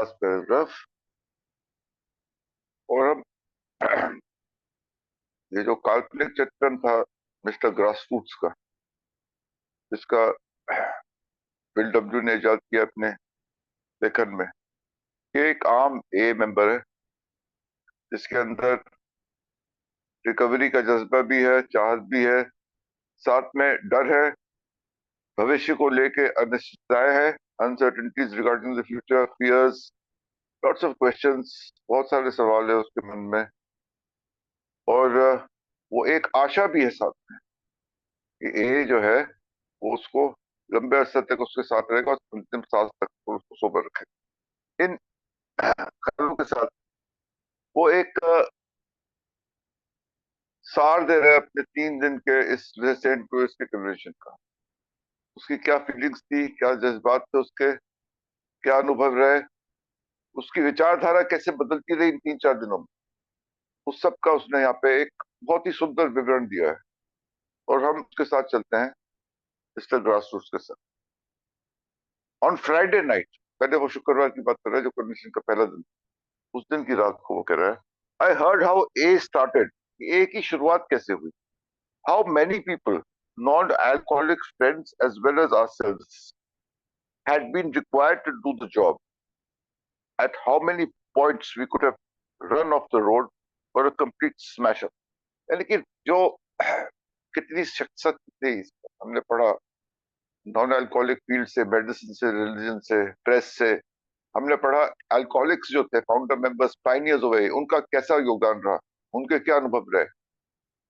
Paragraph. और हम ये जो काल्पनिक चित्रण था मिस्टर ग्रासरूट्स का, जिसका बिल डब्ल्यू ने इजाद किया अपने लेखन में, ये एक आम ए मेंबर है जिसके अंदर रिकवरी का जज्बा भी है, चाहत भी है, साथ में डर है, भविष्य को लेके अनिश्चितताएं है, uncertainties regarding the future, fears, lots of questions, बहुत सारे सवाल है उसके मन में। और वो एक आशा भी है साथ में कि ए जो है वो उसको लंबे अरसे तक उसके साथ रहेगा और अंतिम सांस तक वो उसको सोबर रखेगा। इन ख्यालों के साथ वो एक सार दे रहा है अपने 3 दिन के इस सेंट लुइस के कन्वेंशन का। उसकी क्या फीलिंग्स थी, क्या जज्बात थे उसके, क्या अनुभव रहे, उसकी विचारधारा कैसे बदलती रही इन 3-4 दिनों में, उस सब का उसने यहाँ पे एक बहुत ही सुंदर विवरण दिया है। और हम उसके साथ चलते हैं मिस्टर ग्रासरूट्स के साथ। ऑन फ्राइडे नाइट, पहले वो शुक्रवार की बात कर रहा है जो कन्वेंशन का पहला दिन, उस दिन की रात को वो कह रहा है, I heard how A started, A की शुरुआत कैसे हुई, how many people, non alcoholic friends as well as ourselves, had been required to do the job, at how many points we could have run off the road for a complete smash up। यानी कि जो कितनी शख्सियत थी हमने पढ़ा, non alcoholic field से, medicine से, रिलीजन से, प्रेस से, हमने पढ़ा अल्कोहलिक्स जो थे, फाउंडर मेंबर्स, पाइनियर्स हुए, उनका कैसा योगदान रहा, उनके क्या अनुभव रहे,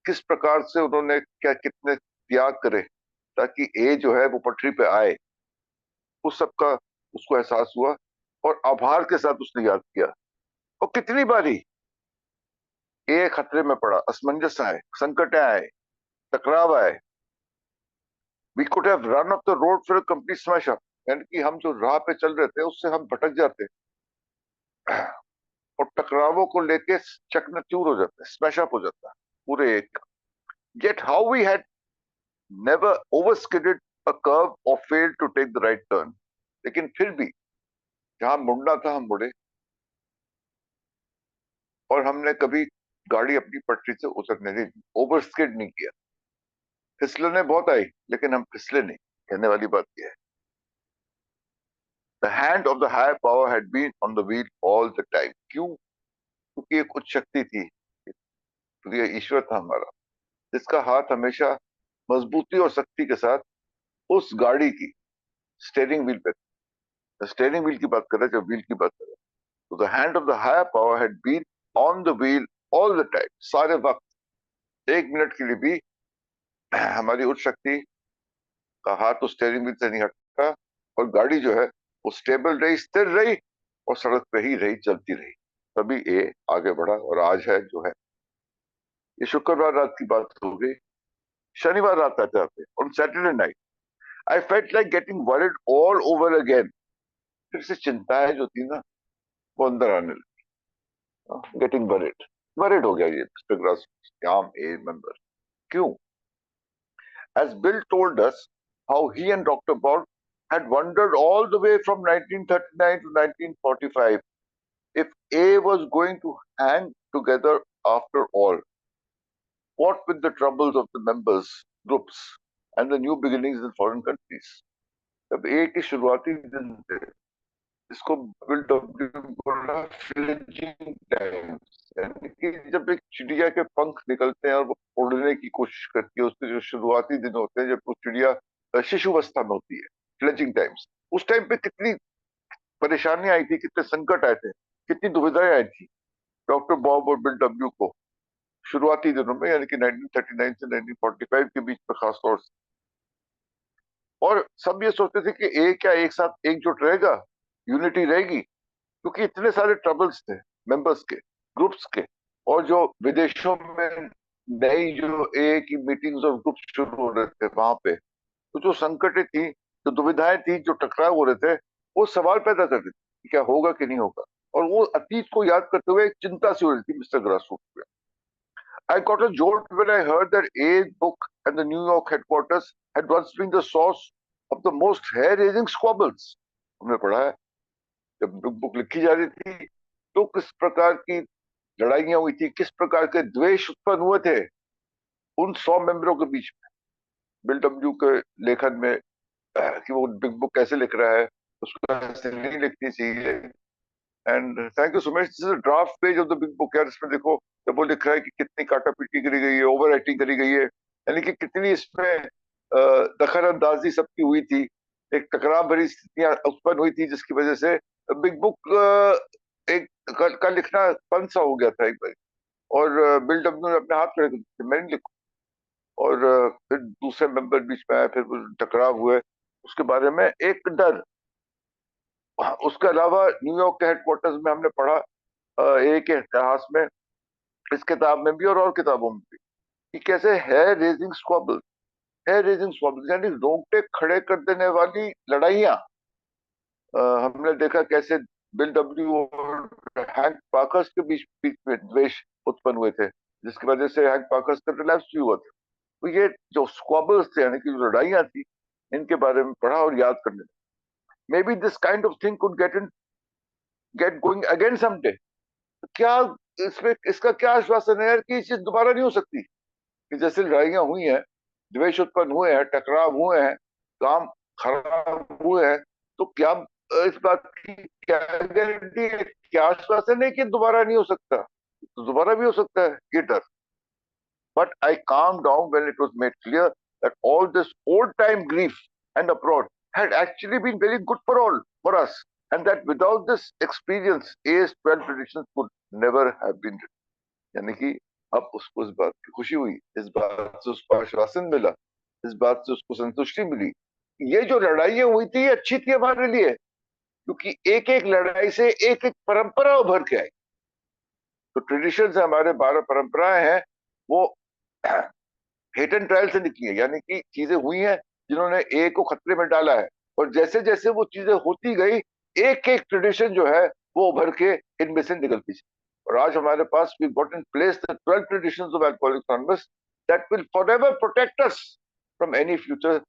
किस प्रकार से उन्होंने क्या कितने त्याग करे ताकि ए जो है वो पटरी पे आए, उस सब का उसको एहसास हुआ। और आभार के साथ उसने याद किया। और कितनी बारी ए खतरे में पड़ा, असमंजस आए, संकट आए, टकराव आए, we could have run off the road for a complete smash up, यानी कि हम जो राह पे चल रहे थे उससे हम भटक जाते और टकरावों को लेके चकनाचूर हो जाते, स्मैश अप हो जाता पूरे एक। Yet how we had never overskidded a curve or failed to take the right turn। लेकिन फिर भी जहां मुड़ना था हम मुड़े, और हमने कभी गाड़ी अपनी पटरी से उतरने नहीं दी, ओवरस्किड नहीं किया। फिसलने बहुत आई लेकिन हम फिसले नहीं, कहने वाली बात यह है। The hand of the higher power had been on the wheel all the time। क्यों? क्योंकि एक उच्च शक्ति थी, तो ये ईश्वर था हमारा, जिसका हाथ हमेशा मजबूती और शक्ति के साथ उस गाड़ी की स्टेयरिंग व्हील पे, स्टेयरिंग व्हील की बात कर रहे हैं, जब व्हील की बात कर रहे हैं, तो the hand of the higher power had been on the wheel all the time, सारे वक्त, एक मिनट के लिए भी हमारी उच्च शक्ति का हाथ उस स्टेयरिंग व्हील से नहीं हटता, और गाड़ी जो है वो स्टेबल रही, स्थिर रही, और सड़क पे ही रही, चलती रही, तभी ए आगे बढ़ा और आज है जो है। ये शुक्रवार रात की बात हो गई। शनिवार रात आते आते, on Saturday night, I felt like getting worried all over again. फिर से चिंताएं जो थी ना वो अंदर आने लगी, गेटिंग वरिड, वरिड हो गया ये मिस्टर ग्रास, आम ए मेंबर। क्यों? As Bill told us how he and Dr. Bob had wondered all the way from 1939 to 1945 if A was going to hang together after all, what with the troubles of the members, groups, and the new beginnings in foreign countries। जब ए की शुरुआती दिन थे, इसको bill W बोला fledging times, यानी कि जब एक चिड़िया के पंख निकलते हैं और वो उड़ने की कोशिश करती है, उसके जो शुरुआती दिन होते हैं जब वो चिड़िया शिशु अवस्था में होती है, फ्लेजिंग टाइम्स, उस टाइम पे कितनी परेशानियां आई थी, कितने संकट आए थे, कितनी दुविधाएं आई थी डॉक्टर बॉब और बिल डब्ल्यू को शुरुआती दिनों में, यानी कि 1939 से 1945 के बीच में खास तौर से। और सब ये सोचते थे कि ए क्या एक साथ एकजुट रहेगा, यूनिटी रहेगी, क्योंकि इतने सारे ट्रबल्स थे मेंबर्स के, ग्रुप्स के, और जो विदेशों में नई जो ए की मीटिंग्स और ग्रुप शुरू हो रहे थे वहां पे, तो जो संकटें थी, जो दुविधाएं थी, जो टकराव हो रहे थे, वो सवाल पैदा कर रही थी कि क्या होगा कि नहीं होगा। और वो अतीत को याद करते हुए एक चिंता सी हो रही थी मिस्टर ग्रासरूट में। I got a jolt when I heard that A's book and the New York headquarters had once been the source of the most hair-raising squabbles। हमने पढ़ा है जब बिग बुक लिखी जा रही थी तो किस प्रकार की लड़ाइयां हुई थी, किस प्रकार के द्वेष उत्पन्न हुए थे उन 100 मेंबरों के बीच में। बिल डब्ल्यू के लेखन में कि वो बिग बुक कैसे लिख रहा है, उसको ऐसे नहीं लिखनी चाहिए। And thank you Sumesh, this is draft page of the big book यार। इसमें देखो जब वो लिख रहा है कि कितनी काटापीटी करी गई है, ओवर राइटिंग करी गई है, यानी कि कितनी इसमें दखल अंदाजी सबकी हुई थी, एक टकराव भरी स्थितियां उत्पन्न हुई थी जिसकी वजह से बिग बुक एक का लिखना बंद सा हो गया था एक बार। और बिल डब्ल्यू ने अपने हाथ खड़े कर दिए, मैं नहीं लिखूं। और फिर दूसरे मेंबर बीच में आए, फिर वो टकराव हुए, उसके बारे में एक डर। उसके अलावा न्यूयॉर्क के हेडक्वार्टर्स में हमने पढ़ा एक इतिहास में, इस किताब में भी और किताबों में भी, कि कैसे हेयर रेजिंग स्क्वाबल, हेयर रेजिंग स्क्वाबल यानी रोंगटे खड़े कर देने वाली लड़ाइयां। हमने देखा कैसे बिल डब्ल्यू और हैंक पाकर्स के बीच बीच में द्वेष उत्पन्न हुए थे, जिसकी वजह से हैंक पाकर्स का रिलैप्स भी हुआ था। तो ये जो स्क्वाबल्स थे यानी कि जो लड़ाइयां थी, इनके बारे में पढ़ा और याद करने। May be this kind of thing could get going again someday. क्या इसमें इसका क्या आश्वासन है यार कि ये चीज दोबारा नहीं हो सकती? कि जैसे लड़ाइयां हुई हैं, द्वेष उत्पन्न हुए हैं, टकराव हुए हैं, काम खराब हुए हैं, तो क्या इस बात की क्या गारंटी है, क्या आश्वासन है कि दोबारा नहीं हो सकता? तो दोबारा भी हो सकता है, ये डर। But I calmed down when it was made clear that all this old time grief and abroad had actually been very good for us, and that without this experience AS 12 traditions could never have been written. यानी कि अब उसको इस बात की खुशी हुई, इस बात से उसको आश्वासन मिला, इस बात से उसको संतुष्टि मिली, ये जो लड़ाइयां हुई थी ये अच्छी थी हमारे लिए, क्योंकि एक एक लड़ाई से एक एक परंपरा उभर के आई। तो ट्रेडिशन है हमारे, 12 परंपराएं हैं, वो हेट एंड ट्रायल से निकली है, यानी कि चीजें हुई हैं जिन्होंने ए को खतरे में डाला है, और जैसे जैसे वो चीजें होती गई, एक एक ट्रेडिशन जो है वो उभर के इनमें से निकलती थी। और आज हमारे पास we got in place the 12 traditions of Alcoholics Anonymous that will forever protect us from any future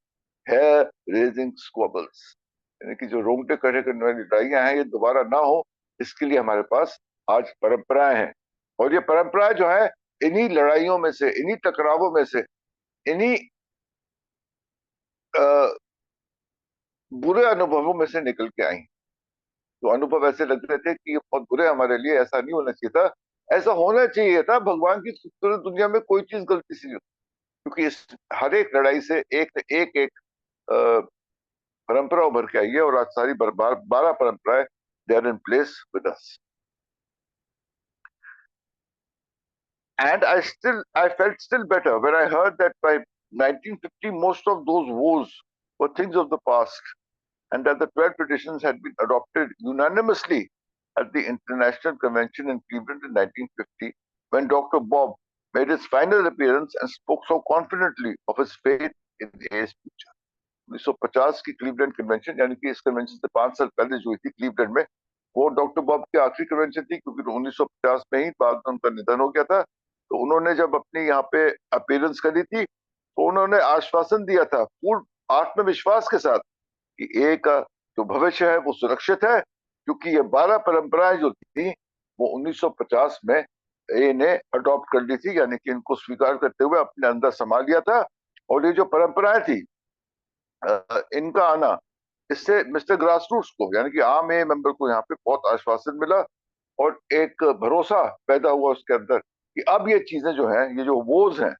hair raising squabbles. यानी कि जो रोंगटे खड़े करने वाली लड़ाइयां हैं ये दोबारा ना हो, इसके लिए हमारे पास आज परंपराएं हैं। और ये परंपराएं जो है इन्हीं लड़ाइयों में से, इन्हीं टकरावों में से, इन्हीं बुरे अनुभवों में से निकल के आई। तो अनुभव ऐसे लग रहे थे कि ये बहुत बुरे हमारे लिए, ऐसा नहीं होना चाहिए था, ऐसा होना चाहिए था। भगवान की खूबसूरत दुनिया में कोई चीज गलती से नहीं होती, क्योंकि इस हर एक लड़ाई से एक परंपरा उभर के आई है, और आज सारी 12 परंपराएं they are in place with us. And I felt still better when I heard that by 1950 most of those woes were things of the past, and that the 12 petitions had been adopted unanimously at the International Convention in Cleveland in 1950, when Dr. Bob made his final appearance and spoke so confidently of his faith in A's future. 1950 की Cleveland convention, यानी कि इस convention से 5 साल पहले जो हुई थी क्लीवलैंड में, वो डॉक्टर बॉब की आखिरी कन्वेंशन थी, क्योंकि 1950 में ही बाद में उनका निधन हो गया था। तो उन्होंने जब अपनी यहाँ पे अपीयरेंस करी थी, तो उन्होंने आश्वासन दिया था पूर्ण आत्मविश्वास के साथ कि ए का जो भविष्य है वो सुरक्षित है, क्योंकि ये 12 परंपराएं जो थी वो 1950 में ए ने अडॉप्ट कर ली थी, यानी कि इनको स्वीकार करते हुए अपने अंदर संभाल लिया था। और ये जो परंपराएं थी, इनका आना, इससे मिस्टर ग्रासरूट्स को, यानी कि आम ए मेंबर को यहाँ पे बहुत आश्वासन मिला, और एक भरोसा पैदा हुआ उसके अंदर कि अब ये चीजें जो हैं, ये जो वोज हैं,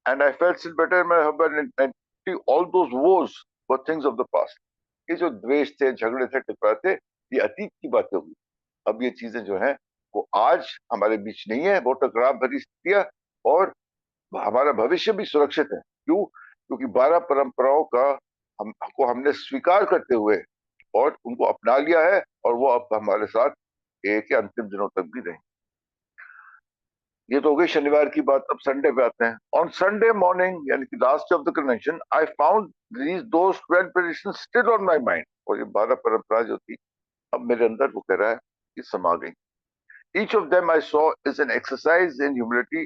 and I felt still better all those woes were things of the past. ये जो द्वेष थे, झगड़े थे, टकराए थे, ये अतीत की बातें हुई। अब ये चीजें जो हैं वो आज हमारे बीच नहीं है, वो टकराव भरी स्थितियां, और हमारा भविष्य भी सुरक्षित है। क्यों? क्योंकि 12 परंपराओं का हमने स्वीकार करते हुए और उनको अपना लिया है, और वो अब हमारे साथ एक के अंतिम दिनों तक भी रहे। ये तो हो गई शनिवार की बात। अब संडे पे आते हैं। ऑन संडे मॉर्निंग, यानी कि last of the convention, I found those 12 traditions still on my mind. और ये 12 परंपरा जो थी अब मेरे अंदर, वो कह रहा है कि समा गई। Each of them I saw is an exercise in humility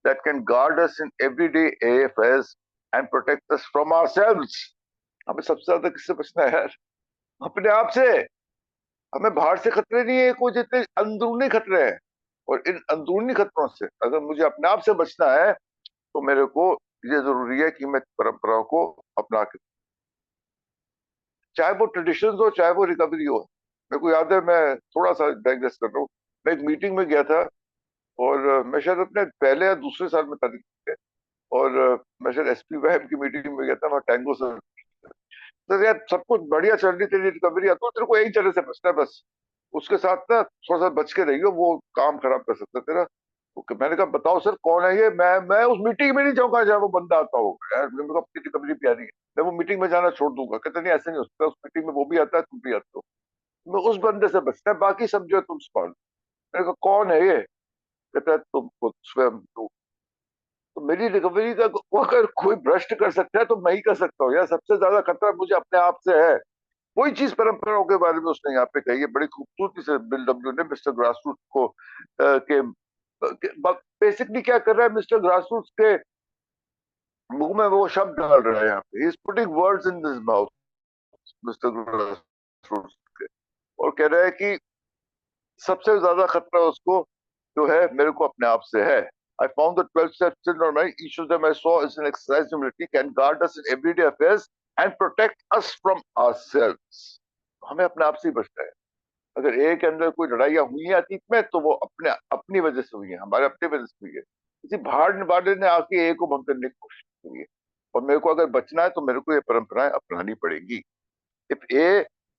that can guard us in everyday affairs and protect us from ourselves. हमें सबसे ज्यादा किससे बचना है यार? अपने आप से। हमें बाहर से खतरे नहीं है कोई, जितने अंदरूनी खतरे हैं। और इन अंदरूनी खतरों से अगर मुझे अपने आप से बचना है तो मेरे को ये जरूरी है कि मैं परंपराओं को अपना के, चाहे वो ट्रेडिशन हो चाहे वो रिकवरी हो। मेरे को याद है, मैं थोड़ा सा डाइग्रेस कर रहा हूँ, मैं एक मीटिंग में गया था और मैं शायद अपने पहले या दूसरे साल में था, और मैं शायद एसपी वैब की मीटिंग में गया था, वहाँ टैंगो सर। तो यार सब कुछ बढ़िया चल रही, तेरी रिकवरी, तो तेरे को एक तरह से बचना है बस, उसके साथ ना थोड़ा सा बच के रहियो, वो काम खराब कर सकता है तेरा। तो मैंने कहा बताओ सर कौन है ये, मैं उस मीटिंग में नहीं जाऊंगा जहाँ वो बंदा आता होगा, यार मेरे को अपनी रिकवरी प्यारी है, मैं वो मीटिंग में जाना छोड़ दूंगा। कहते नहीं ऐसे नहीं हो सकता, उस मीटिंग में वो भी आता है तुम भी आते हो, मैं उस बंदे से बचना है, बाकी सब जो है तुम संभालो। मैंने कहा कौन है ये? कहता है तुम खुद स्वयं। तो मेरी रिकवरी का वो अगर कोई भ्रष्ट कर सकता है तो मैं ही कर सकता हूँ यार। सबसे ज्यादा खतरा मुझे अपने आप से है। वही चीज परंपराओं के बारे में उसने यहाँ पे कही है बड़ी खूबसूरती से, बिल डब्ल्यू ने मिस्टर ग्रासरूट को के, बेसिकली क्या कर रहा है मिस्टर ग्रासरूट के मुंह में वो शब्द डाल रहा है यहाँ पे, he is putting words in this mouth, mister grassroot के, और कह रहा है कि सबसे ज्यादा खतरा उसको जो है मेरे को अपने आप से है। I found the 12 steps in my each of them I saw is an exercise in humility, can guard us in everyday affairs and protect us from ourselves. हमें अपने आप से ही बचना है। अगर ए के अंदर कोई लड़ाइयाँ हुई है अतीत में तो वो अपने अपनी वजह से हुई है, हमारे अपनी वजह से हुई है, किसी बाहर वाले ने आके ए को भंग करने की कोशिश की है। और मेरे को अगर बचना है तो मेरे को ये परंपराएं अपनानी पड़ेगी। If A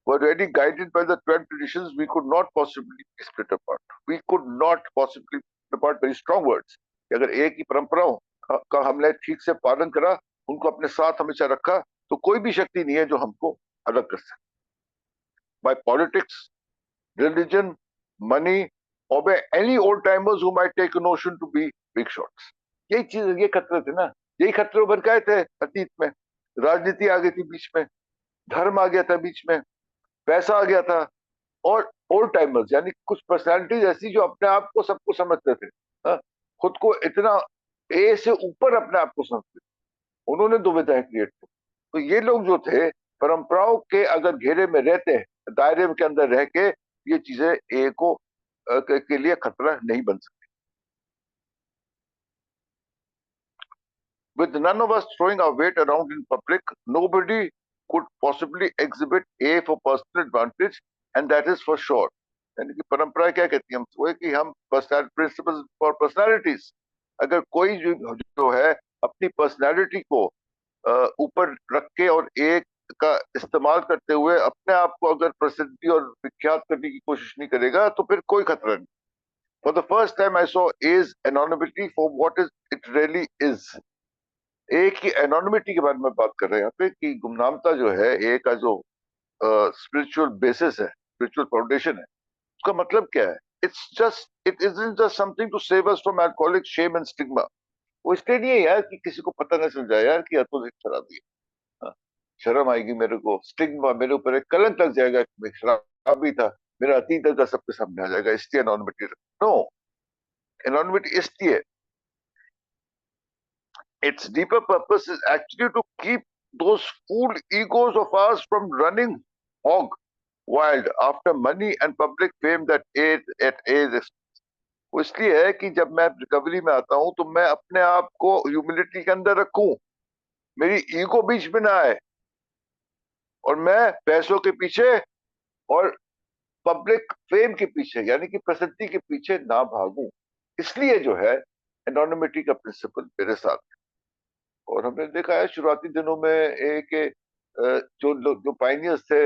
were really guided by the 12 traditions, we could not possibly be split apart. We could not possibly split apart, very strong words. कि अगर A की परंपराओं का हमने ठीक से पालन करा, उनको अपने साथ हमेशा रखा, तो कोई भी शक्ति नहीं है जो हमको अलग कर सके। By politics, religion, money, or by any old timers who might take a notion to be big shots. यही चीज, ये खतरे थे ना, यही खतरे उभर के आए थे अतीत में। राजनीति आ गई थी बीच में, धर्म आ गया था बीच में, पैसा आ गया था, और ओल्ड टाइमर्स यानी कुछ पर्सनालिटीज ऐसी जो अपने आप को सबको समझते थे, हाँ, खुद को इतना ए से ऊपर अपने आप को समझते थे, उन्होंने दुविधाएं क्रिएट की। तो ये लोग जो थे परंपराओं के अगर घेरे में रहते हैं, दायरे के अंदर रह के, ये चीजें ए को के लिए खतरा नहीं बन सकती। With none of us throwing our weight around in public, nobody could possibly exhibit A for personal advantage, and that is for sure. यानी कि परंपरा क्या कहती है, हम वो है कि हम प्रिंसिपल्स फॉर पर्सनालिटीज, अगर कोई जो है अपनी पर्सनालिटी को ऊपर रख के और एक का इस्तेमाल करते हुए अपने आप को अगर प्रसिद्धि और विख्यात करने की कोशिश नहीं करेगा तो फिर कोई खतरा नहीं। For the first time I saw as anonymity for what is it really is. एक की एनोनिमिटी के बारे में बात कर रहे हैं यहाँ पे कि गुमनामता जो है एक का जो स्पिरिचुअल बेसिस है, स्पिरिचुअल फाउंडेशन है, उसका मतलब क्या है? It isn't just something to save us from alcoholic shame and stigma. वो इसलिए नहीं है यार कि किसी को पता न चल जाए यार कि तो एक शराबी है, हाँ, शर्म आएगी मेरे को, स्टिग्मा, मेरे ऊपर एक कलंक लग जाएगा कि मैं शराबी था, मेरा अतीत का सबके सामने आ जाएगा, इसलिए एनोनिमिटी। नो, एनोनिमिटी इसलिए, its deeper purpose is actually to keep those fool egos of ours from running hog wild after money and public fame that aid at age। वो इसलिए है कि जब मैं रिकवरी में आता हूं तो मैं अपने आप को ह्यूमिलिटी के अंदर रखूं, मेरी ईगो बीच में ना आए, और मैं पैसों के पीछे और पब्लिक फेम के पीछे यानी कि प्रसिद्धि के पीछे ना भागूं। इसलिए जो है एनोनिमिटी का प्रिंसिपल मेरे साथ। और हमने देखा है शुरुआती दिनों में एक जो पाइनियर्स थे,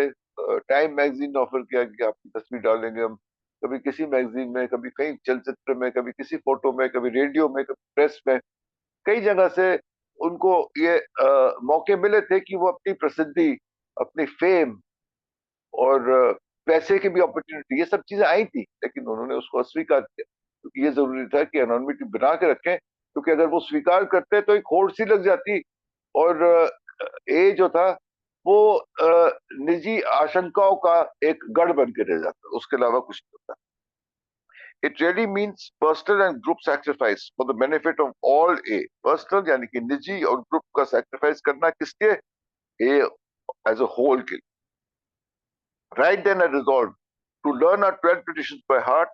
टाइम मैगजीन ने ऑफर किया कि आपकी तस्वीर डालेंगे हम, कभी किसी मैगजीन में, कभी कहीं चलचित्र में, कभी किसी फोटो में, कभी रेडियो में, कभी प्रेस में, कई जगह से उनको ये मौके मिले थे कि वो अपनी प्रसिद्धि, अपनी फेम और पैसे की भी अपॉर्चुनिटी, ये सब चीजें आई थी, लेकिन उन्होंने उसको अस्वीकार किया क्योंकि ये जरूरी था कि एनोनिमिटी बना के रखें, क्योंकि अगर वो स्वीकार करते तो एक होड़ सी लग जाती, और ए जो था वो निजी आशंकाओं का एक गढ़ बन के रह जाता, उसके अलावा कुछ नहीं होता। It really means personal and group sacrifice for the benefit of all A. Personal यानी कि निजी और ग्रुप का सैक्रिफाइस करना किसके? ए एज अ होल के। Right then I resolve to learn our 12 traditions by heart,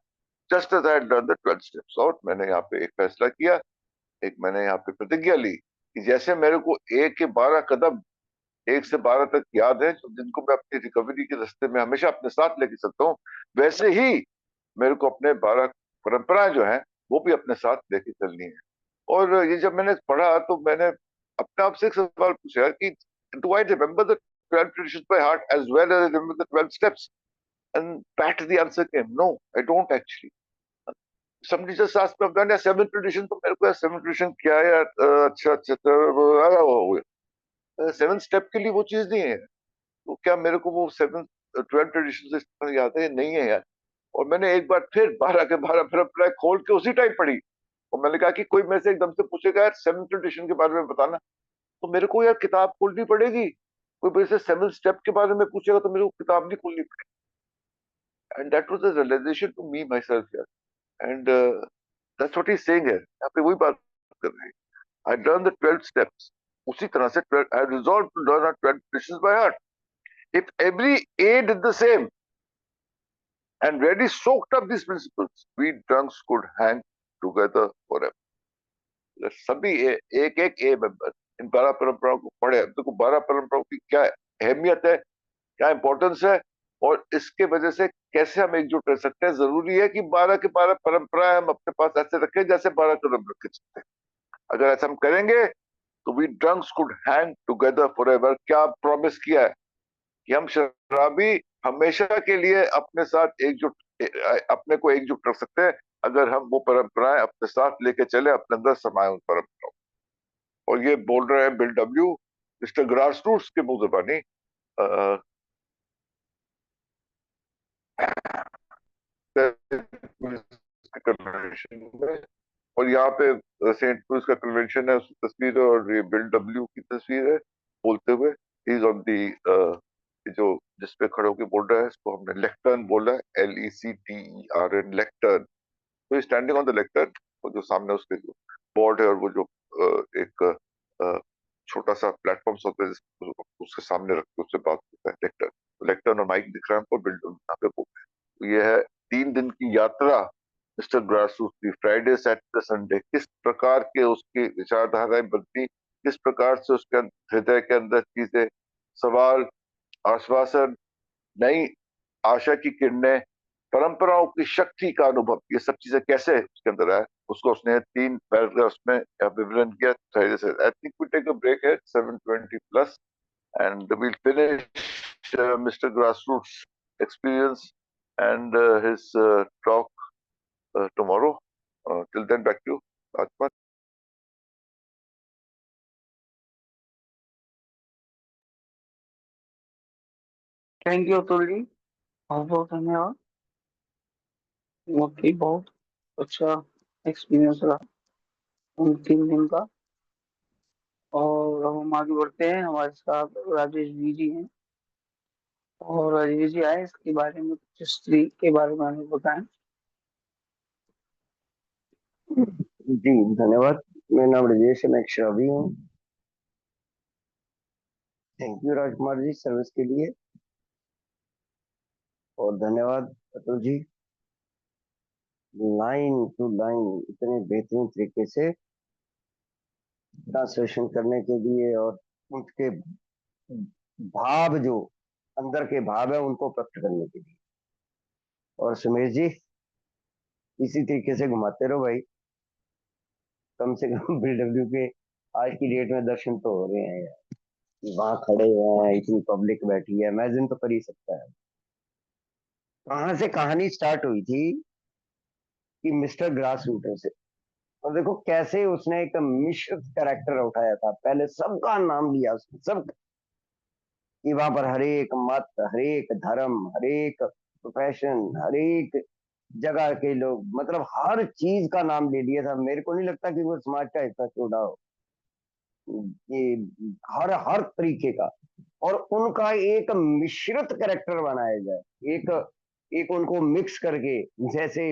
just as I had learned the 12 steps. और मैंने यहाँ पे एक फैसला किया, एक मैंने यहाँ पे प्रतिज्ञा ली कि जैसे मेरे को 1 के 12 कदम 1 से 12 तक याद है, जिनको मैं अपनी रिकवरी के रास्ते में हमेशा अपने साथ लेके चलता हूँ, वैसे ही मेरे को अपने 12 परंपराएं जो हैं वो भी अपने साथ लेके चलनी है। और ये जब मैंने पढ़ा तो मैंने अपने आप से एक सवाल पूछा कि do I remember the 12 traditions by heart as well as I remember the 12 steps? And that the answer came, no I don't actually. Somebody just asked me, I've done a 7th tradition, तो मेरे को यार 7th tradition क्या है यार? अच्छा अच्छा हो गया। 7th स्टेप के लिए वो चीज नहीं है, तो क्या मेरे को वो 7th 12 ट्रेडिशन से याद है? नहीं है यार। और मैंने एक बार फिर 12 के 12 फिर खोल के उसी टाइम पढ़ी, और मैंने कहा कि कोई मेरे से एकदम से पूछेगा यार 7th ट्रेडिशन के बारे में बताना, तो मेरे को यार किताब खोलनी पड़ेगी। कोई मेरे से 7th स्टेप के बारे में पूछेगा तो मेरे को किताब नहीं खोलनी पड़ेगी। And that was a realisation to me myself यार। And that's what he is saying है, यहाँ पे वही बात कर रहे हैं। आई लर्न द 12 स्टेप्स, उसी तरह से 12 I resolve to learn our 12 traditions by heart. If every A did the same and really soaked up these principles, we drunks could hang together forever. सभी एक एक ए मेंबर इन 12 परंपराओं को पढ़े। देखो 12 परंपराओं की क्या अहमियत है, क्या इंपॉर्टेंस है, और इसके वजह से कैसे हम एकजुट रह सकते हैं। जरूरी है कि 12 के 12 परंपराएं हम अपने पास ऐसे रखें जैसे 12 कदम रखे चलते हैं। अगर ऐसा हम करेंगे तो we drunks could hang together forever. क्या प्रॉमिस किया है कि हम शराबी हमेशा के लिए अपने साथ एकजुट, अपने को एकजुट रख सकते हैं अगर हम वो परंपराएं अपने साथ लेके चले, अपने अंदर समाये उन परंपराओं। और ये बोल रहे हैं Bill W, mister grass roots के मुंह जबानी। कन्वेंशन में, और यहाँ पे सेंट लुइस का कन्वेंशन है, उसकी तस्वीर है, और ये बिल डब्ल्यू की तस्वीर है बोलते हुए। ही इज ऑन दी जो जिसपे खड़े होकर बोल रहा है, इसको हमने लेक्टर्न बोला है, LECTERN, लेक्टर्न। तो स्टैंडिंग ऑन द लेक्टर्न, वो जो सामने उसके जो बोर्ड है, और वो जो एक छोटा सा प्लेटफॉर्म होता है उसके सामने रख के उससे बात करता है लेक्टर्न। लेक्टर्न और माइक दिख रहा है हमको, बिल्डर यहाँ पे बोल रहे हैं। तो ये है 3 दिन की यात्रा मिस्टर ग्रासरूट की, फ्राइडे सैटरडे संडे। किस प्रकार के उसकी विचारधाराएं बदली, किस प्रकार से उसके हृदय के अंदर चीजें, सवाल, आश्वासन, नई आशा की किरणें, परंपराओं की शक्ति का अनुभव, ये सब चीजें कैसे उसके अंदर आए, उसको उसने 3 पैराग्राफ्स में विवरण किया। I think we take a break है 7:20 plus, and we'll finish Mr. Grassroots experience and his talk tomorrow. Till then, back to you, Atman. Thank you Atul ji, बहुत बहुत धन्यवाद। वाकई बहुत अच्छा एक्सपीरियंस रहा उन 3 दिन का। और अब हम आगे बढ़ते हैं, हमारे साथ राजेश जी जी हैं, और राजेश जी आए इसके बारे में कुछ हिस्ट्री के बारे में हमें बताएं। जी धन्यवाद। मेरा नाम राजेश है, मैं एक श्रावी हूँ। Thank you Rajkumar ji service के लिए, और धन्यवाद Atul ji line to line इतने बेहतरीन तरीके से ट्रांसलेशन करने के लिए, और उनके भाव जो अंदर के भाव है उनको प्रकट करने के लिए। और सुमेश जी इसी तरीके से घुमाते रहो भाई, कम से कम BW के आज की डेट में दर्शन तो हो रहे हैं यार। वहां खड़े हैं, इतनी पब्लिक बैठी है, इमेजिन तो कर ही सकता है कहाँ से कहानी स्टार्ट हुई थी कि मिस्टर ग्रास रूटर से। और देखो कैसे उसने एक मिश्रित कैरेक्टर उठाया था, पहले सबका नाम लिया उसने, सब कि वहां पर हरेक मत, हरेक धर्म, हरेक प्रोफेशन, हरेक जगह के लोग, मतलब हर चीज का नाम ले लिया था। मेरे को नहीं लगता कि वो समाज का हिस्सा छोड़ा हो, ये हर हर तरीके का। और उनका एक मिश्रित कैरेक्टर बनाया जाए, एक एक उनको मिक्स करके, जैसे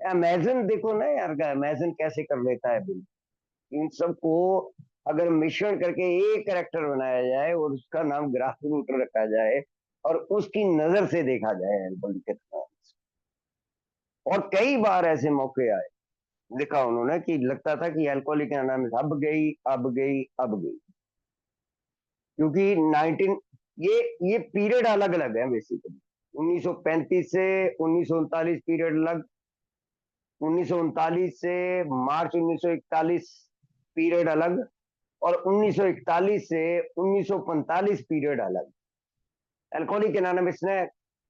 अमेजन देखो ना यार, अमेजन कैसे कर लेता है बिल। इन सबको अगर मिश्रण करके एक कैरेक्टर बनाया जाए और उसका नाम ग्रास रूटर रखा जाए, और उसकी नजर से देखा जाए अल्कोहलिक एनोनिमस। और कई बार ऐसे मौके आए, लिखा उन्होंने कि लगता था कि अल्कोहलिक एनोनिमस अब गई, अब गई, अब गई। क्योंकि 19 ये पीरियड अलग अलग है बेसिकली। 1935 से 1939 पीरियड अलग, 1939 से मार्च 1941 पीरियड अलग, और 1941 से 1945 पीरियड अलग। अल्कोहलिक एनोनिमस ने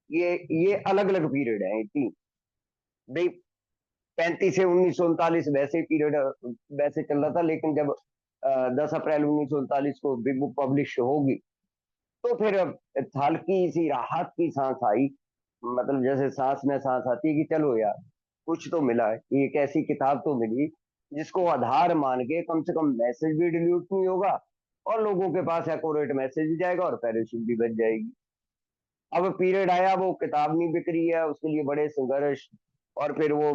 ये अलग अलग पीरियड है तीन। भाई 35 से 1939 वैसे पीरियड वैसे चल रहा था, लेकिन जब 10 अप्रैल 1939 को बिग बुक पब्लिश होगी तो फिर हल्की सी राहत की सांस आई। मतलब जैसे सांस में सांस आती है कि चलो यार कुछ तो मिला है, एक ऐसी किताब तो मिली जिसको आधार मान के कम से कम मैसेज भी डिलीट नहीं होगा और लोगों के पास एक्यूरेट मैसेज भी जाएगा और पैराशूट भी बच जाएगी। अब पीरियड आया, वो किताब नहीं बिक रही है, उसके लिए बड़े संघर्ष। और फिर वो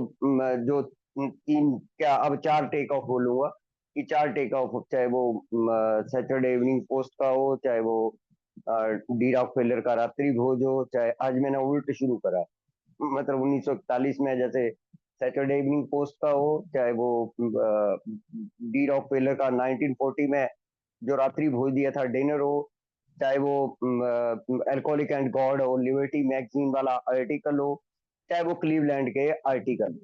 जो तीन क्या अब चार टेक ऑफ बोलूंगा कि चार टेक ऑफ, चाहे वो सैटरडे इवनिंग पोस्ट का हो, चाहे वो डी रॉकफेलर का रात्रि भोज हो, चाहे आज मैंने उल्ट शुरू करा, मतलब 1941 में जैसे सैटरडे इवनिंग पोस्ट का हो, चाहे वो डी रॉकफेलर का 1940 में जो रात्रि भोज दिया था डिनर हो, चाहे वो अल्कोहलिक एंड गॉड और लिबर्टी मैगजीन वाला आर्टिकल हो, चाहे वो क्लीवलैंड के आर्टिकल।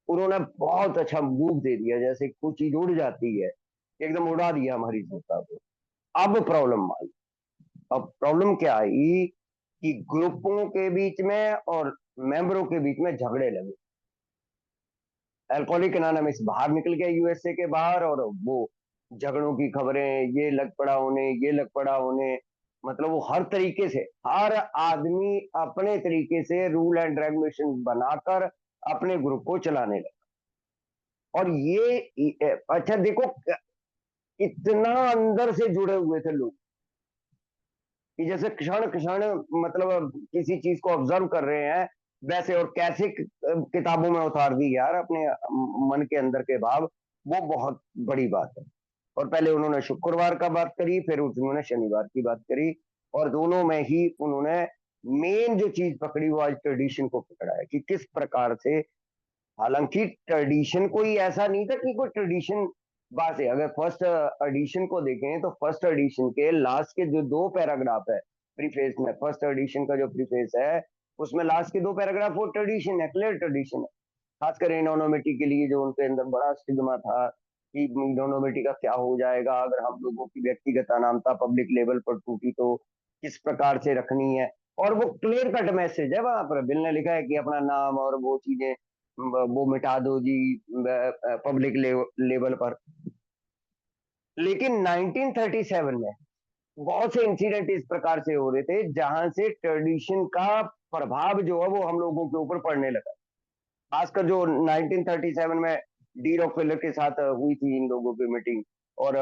उन्होंने बहुत अच्छा मूव दे दिया, जैसे कुछ चीज उड़ जाती है, एकदम उड़ा दिया हमारी संस्था को। अब प्रॉब्लम आई। अब प्रॉब्लम क्या आई कि ग्रुपों के बीच में और मेंबरों के बीच में झगड़े लगे। अल्कोहलिक एनोनिमस बाहर निकल गया यूएसए के बाहर, और वो झगड़ों की खबरें, ये लग पड़ा होने, ये लग पड़ा होने, मतलब वो हर तरीके से हर आदमी अपने तरीके से रूल एंड रेगुलेशन बनाकर अपने ग्रुप को चलाने लगा। और ये अच्छा देखो इतना अंदर से जुड़े हुए थे लोग कि जैसे क्षण क्षण मतलब किसी चीज को ऑब्जर्व कर रहे हैं वैसे, और कैसे किताबों में उतार दी यार अपने मन के अंदर के भाव, वो बहुत बड़ी बात है। और पहले उन्होंने शुक्रवार का बात करी, फिर उन्होंने शनिवार की बात करी, और दोनों में ही उन्होंने मेन जो चीज पकड़ी वो आज ट्रेडिशन को पकड़ा है कि किस प्रकार से। हालांकि ट्रेडिशन कोई ऐसा नहीं था कि कोई ट्रेडिशन बात है। अगर फर्स्ट एडिशन को देखें तो फर्स्ट एडिशन के लास्ट के जो दो पैराग्राफ है प्रीफेस में, फर्स्ट एडिशन का जो प्रीफेस है उसमें लास्ट के दो पैराग्राफ वो ट्रेडिशन है, क्लियर ट्रेडिशन है। खासकर इनोनोमिटी के लिए जो उनके अंदर बड़ा स्टिग्मा था कि इनोनोमिटी का क्या हो जाएगा अगर हम लोगों की व्यक्तिगत अनामता पब्लिक लेवल पर टूटी तो किस प्रकार से रखनी है। और वो क्लियर कट मैसेज है, वहां पर बिल ने लिखा है कि अपना नाम और वो चीजें वो मिटा दो जी पब्लिक लेवल पर। लेकिन 1937 में बहुत से इंसिडेंट इस प्रकार से हो रहे थे जहां से ट्रेडिशन का प्रभाव जो है वो हम लोगों के ऊपर पड़ने लगा। खासकर जो 1937 में डी रॉकफेलर के साथ हुई थी इन लोगों की मीटिंग, और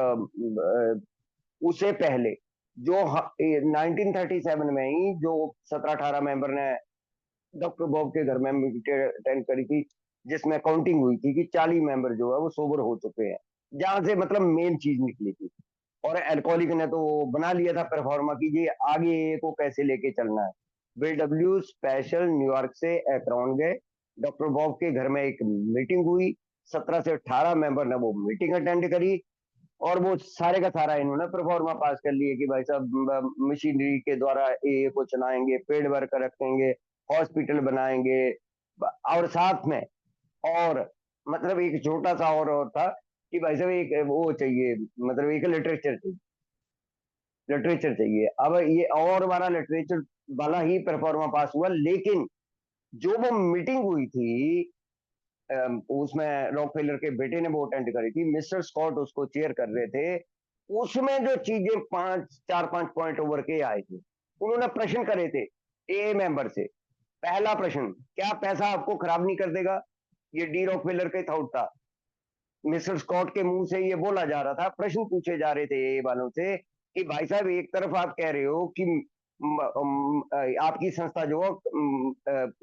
उससे पहले जो 1937 में ही जो 17-18 मेंबर ने डॉक्टर बॉब के घर में मीटिंग अटेंड करी थी, जिसमें काउंटिंग हुई थी कि 40 मेंबर जो है वो सोबर हो चुके हैं, जहां से मतलब मेन चीज निकली थी। और अल्कोहलिक ने तो बना लिया था परफॉर्मा की ये आगे को कैसे लेके चलना है। बिल डब्ल्यू स्पेशल न्यूयॉर्क से एक्राउन गए, डॉक्टर बॉब के घर में एक मीटिंग हुई, 17 से 18 मेंबर ने वो मीटिंग अटेंड करी, और वो सारे का सारा इन्होंने प्रोफार्मा पास कर लिए कि भाई साहब मशीनरी के द्वारा ए को चलाएंगे, पेड वर्कर रखेंगे, हॉस्पिटल बनाएंगे, और साथ में और मतलब एक छोटा सा और था कि भाई साहब एक वो चाहिए, मतलब एक लिटरेचर चाहिए, लिटरेचर चाहिए। अब ये और हमारा लिटरेचर वाला ही परफॉर्मा पास हुआ, लेकिन जो वो मीटिंग हुई थी उसमें रॉकफेलर के बेटे ने वो अटेंड करी थी, मिस्टर स्कॉट उसको चेयर कर रहे थे। उसमें जो चीजें चार पांच पॉइंट ओवर के आए थे, उन्होंने प्रश्न करे थे ए मेंबर से। पहला प्रश्न, क्या पैसा आपको खराब नहीं कर देगा? ये डी रॉकफेलर का थाउट था। मिस्टर स्कॉट के मुंह से ये बोला जा रहा था, प्रश्न पूछे जा रहे थे ए वालों से कि भाई साहब एक तरफ आप कह रहे हो कि आपकी संस्था जो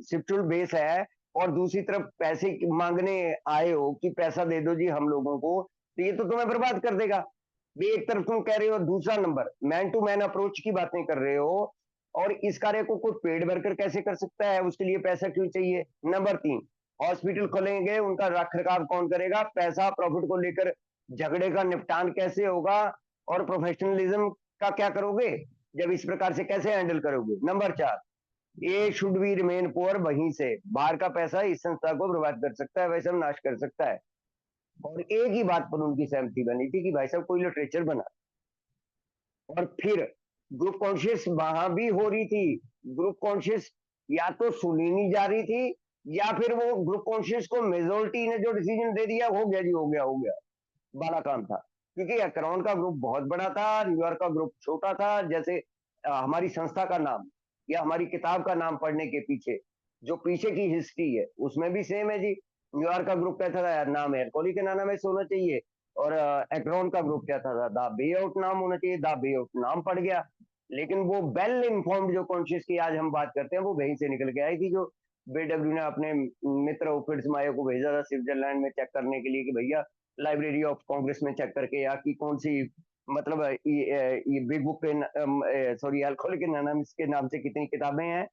शिफ्टुल बेस है, और दूसरी तरफ पैसे मांगने आए हो कि पैसा दे दो जी हम लोगों को, तो ये तो तुम्हें बर्बाद कर देगा। भी एक तरफ तुम कह रहे हो, दूसरा number man to man approach की बातें कर रहे हो और इस कार्य को कोई पेड वर्कर कैसे कर सकता है, उसके लिए पैसा क्यों चाहिए। नंबर 3, हॉस्पिटल खोलेंगे, उनका रख रखाव कौन करेगा, पैसा प्रॉफिट को लेकर झगड़े का निपटान कैसे होगा, और प्रोफेशनलिज्म का क्या करोगे, जब इस प्रकार से कैसे हैंडल करोगे। Number 4, A should be remain poor, वहीं से बाहर का पैसा इस संस्था को बर्बाद कर सकता है, वैसे नाश कर सकता है। और एक ही बात पर उनकी सहमति बनी थी कि भाई साहब कोई लिटरेचर बना। और फिर ग्रुप कॉन्शियस वहां भी हो रही थी, ग्रुप कॉन्शियस या तो सुनी नहीं जा रही थी, या फिर वो ग्रुप कॉन्शियस को मेजोरिटी ने जो डिसीजन दे दिया, हो गया जी, हो गया, हो गया, वाला काम था। क्योंकि अक्रॉन का ग्रुप बहुत बड़ा था, न्यूयॉर्क का ग्रुप छोटा था। जैसे हमारी संस्था का नाम या हमारी किताब का नाम पढ़ने के पीछे जो पीछे की हिस्ट्री है, उसमें भी सेम है जी। न्यूयॉर्क का ग्रुप कहता था यार नाम एयरकोली के नाम में होना चाहिए, और एक्रोन का ग्रुप कहता था द बे आउट नाम होना चाहिए, द बे आउट नाम पड़ गया। लेकिन वो वेल इन्फॉर्म्ड जो कॉन्शियस की आज हम बात करते हैं, वो वहीं से निकल के आई थी, जो बेडब्ल्यू ने अपने मित्र ओफिड्स मायो को भेजा था स्विट्जरलैंड में चेक करने के लिए कि भैया लाइब्रेरी ऑफ कांग्रेस में चेक करके या कि कौन सी, मतलब ये बिग बुक के सॉरी अल्कोहलिक एनोनिमस के नाम से कितनी किताबें हैं,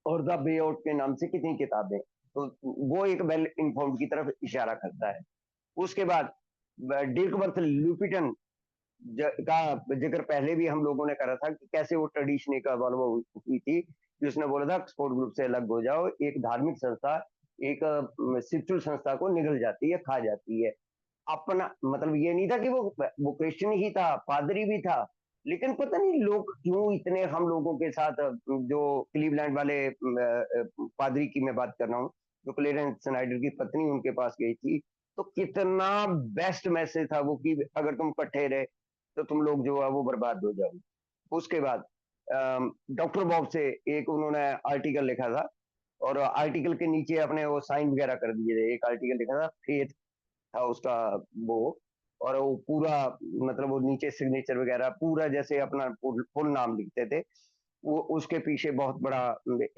और द बे आउट के नाम से कितनी किताबें। तो वो एक वेल इन्फॉर्म्ड की तरफ इशारा करता है। उसके बाद डिल्कवर्थ ल्यूपिटन का जिक्र पहले भी हम लोगों ने करा था कि कैसे वो ट्रेडिशन का इवॉल्व हुई थी, कि उसने बोला था स्पोर्ट ग्रुप से अलग हो जाओ, एक धार्मिक संस्था एक स्पिरिचुअल संस्था को निगल जाती है, खा जाती है। अपना मतलब ये नहीं था कि वो क्रिश्चियन ही था, पादरी भी था, लेकिन पता नहीं लोग क्यों इतने हम लोगों के साथ, जो क्लीवलैंड वाले पादरी की मैं बात कर रहा हूँ, जो क्लेरेंस स्नाइडर की पत्नी उनके पास गई थी, तो कितना बेस्ट मैसेज था वो कि अगर तुम इकट्ठे रहे तो तुम लोग जो है वो बर्बाद हो जाओगे। उसके बाद डॉक्टर बॉब से एक उन्होंने आर्टिकल लिखा था, और आर्टिकल के नीचे अपने वो साइन वगैरह कर दिए थे। एक आर्टिकल लिखा था फेथ था उसका, वो, और वो पूरा मतलब वो नीचे सिग्नेचर वगैरह पूरा जैसे अपना फुल नाम लिखते थे। वो उसके पीछे बहुत बड़ा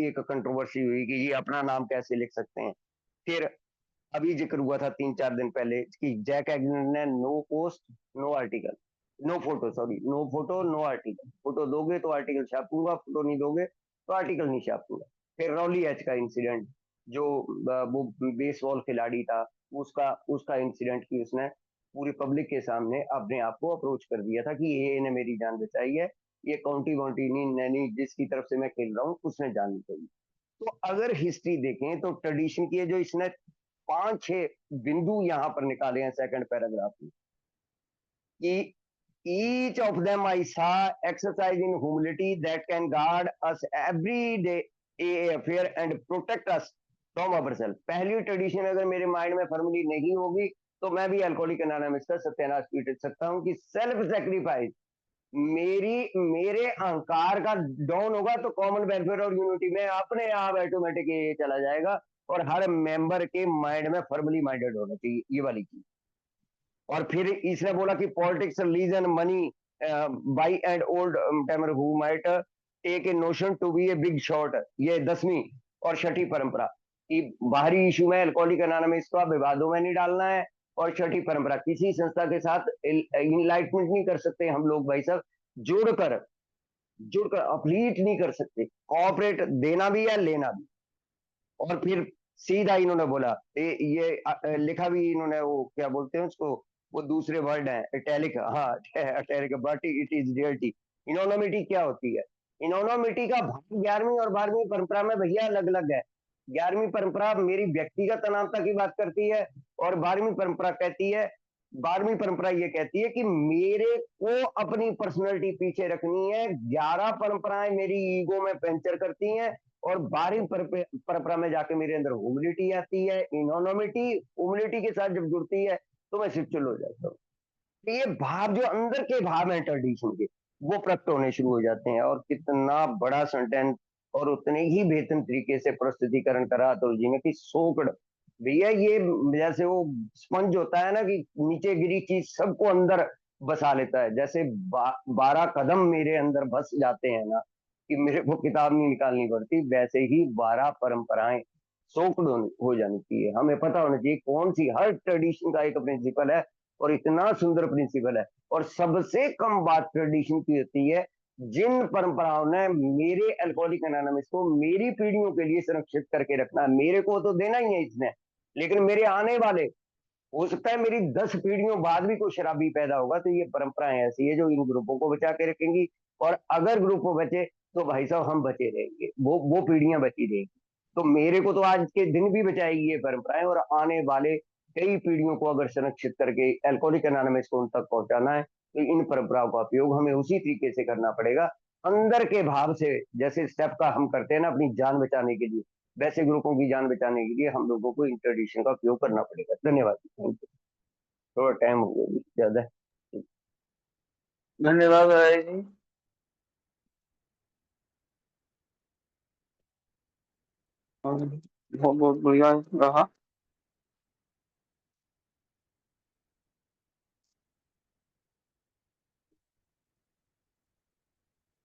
एक कंट्रोवर्सी हुई कि ये अपना नाम कैसे लिख सकते हैं। फिर अभी जिक्र हुआ था 3-4 दिन पहले कि जैक एग्नेल ने no post no article, no photo, sorry no photo no article, photo दोगे तो आर्टिकल छापूंगा, फोटो नहीं दोगे तो आर्टिकल नहीं छापूंगा। फिर रॉली एच का इंसिडेंट, जो वो बेसबॉल खिलाड़ी था, उसका उसका इंसिडेंट की उसने पूरी पब्लिक के सामने अपने आप को अप्रोच कर दिया था कि ये ने मेरी जान बचाई है, ये काउंटी वाउंटी नहीं नैनी जिसकी तरफ से मैं खेल रहा हूँ उसने जान बचाई। तो अगर हिस्ट्री देखें तो ट्रेडिशन की जो इसने 5-6 बिंदु यहाँ पर निकाले हैं सेकंड पैराग्राफ में, कि each of them I saw exercise in humility that can guard us every day affair and protect us from ourselves। पहली ट्रेडिशन अगर मेरे माइंड में फर्मली नहीं होगी तो मैं भी अल्कोहलिक एनोनिमस का सत्यानाश पीट सकता हूँ कि सेल्फ सेक्रीफाइस मेरे अहंकार का डाउन होगा तो कॉमन वेलफेयर और यूनिटी में अपने आप ऑटोमेटिक ये चला जाएगा, और हर मेंबर के माइंड में फर्मली माइंडेड होना चाहिए ये वाली चीज। और फिर इसने बोला कि politics religion money by and old timer who might take a notion to be a big shot. ये 10वीं और 6ठी परंपरा कि बाहरी इशू में अल्कोहलिक एनोनिमस को विवादों में नहीं डालना है, और 6ठी परंपरा किसी संस्था के साथ इनलाइटमेंट नहीं कर सकते हम लोग भाई साहब, जुड़कर जुड़कर अपलीट नहीं कर सकते, कोऑपरेट देना भी है लेना भी। और फिर सीधा इन्होंने बोला ये लिखा भी इन्होंने, वो क्या बोलते हैं उसको, वो दूसरे वर्ड है इटैलिक, हाँ italic, but it is reality. Anonymity क्या होती है, इनोनोमिटी का भाग 11वीं और 12वीं परंपरा में भैया अलग अलग है। 11वीं परंपरा मेरी व्यक्तिगत अनामता की बात करती है, और 12वीं परंपरा कहती है, 12वीं परंपरा ये कहती है कि मेरे को अपनी पर्सनैलिटी पीछे रखनी है। 11 परंपराएं मेरी ईगो में पेंचर करती हैं, और 12वीं परंपरा में जाके मेरे अंदर ह्यूमिलिटी आती है। इनोनोमिटी ह्यूमिलिटी के साथ जब जुड़ती है तो मैं स्पिरिचुअल हो जाता हूँ। तो ये भाव जो अंदर के भाव हैं ट्रेडिशन के, वो प्रकट होने शुरू हो जाते हैं। और कितना बड़ा सेंटेंस और उतने ही बेहतर तरीके से प्रस्तुतिकरण करा तो जी ने कि सोकड़ भैया, ये जैसे वो स्पंज होता है ना कि नीचे गिरी चीज सबको अंदर बसा लेता है, जैसे 12 कदम मेरे अंदर बस जाते हैं ना कि मेरे को किताब नहीं निकालनी पड़ती, वैसे ही 12 परंपराएं सोकड़ हो जानी चाहिए। हमें पता होना चाहिए कौन सी, हर ट्रेडिशन का एक प्रिंसिपल है, और इतना सुंदर प्रिंसिपल है। और सबसे कम बात ट्रेडिशन की होती है जिन परंपराओं ने मेरे अल्कोहलिक एनोनिमस को मेरी पीढ़ियों के लिए सुरक्षित करके रखना है, मेरे को तो देना ही है इसने, लेकिन मेरे आने वाले, हो सकता है मेरी 10 पीढ़ियों बाद भी कोई शराबी पैदा होगा, तो ये परंपराएं ऐसी है जो इन ग्रुपों को बचा के रखेंगी। और अगर ग्रुप बचे तो भाई साहब हम बचे रहेंगे, वो पीढ़ियां बची रहेंगी। तो मेरे को तो आज के दिन भी बचाएगी ये परंपराएं, और आने वाले कई पीढ़ियों को अगर संरक्षित करके अल्कोहलिक एनोनिमस को उन तक पहुंचाना है, तो इन परंपराओं का उपयोग हमें उसी तरीके से करना पड़ेगा, अंदर के भाव से। जैसे स्टेप का हम करते हैं ना अपनी जान बचाने के लिए, वैसे ग्रुपों की जान बचाने के लिए हम लोगों को इन ट्रेडिशन का उपयोग करना पड़ेगा। धन्यवाद, थैंक यू। थोड़ा टाइम हो गया ज्यादा। धन्यवाद राय जी। और बहुत बहुत बढ़िया रहा।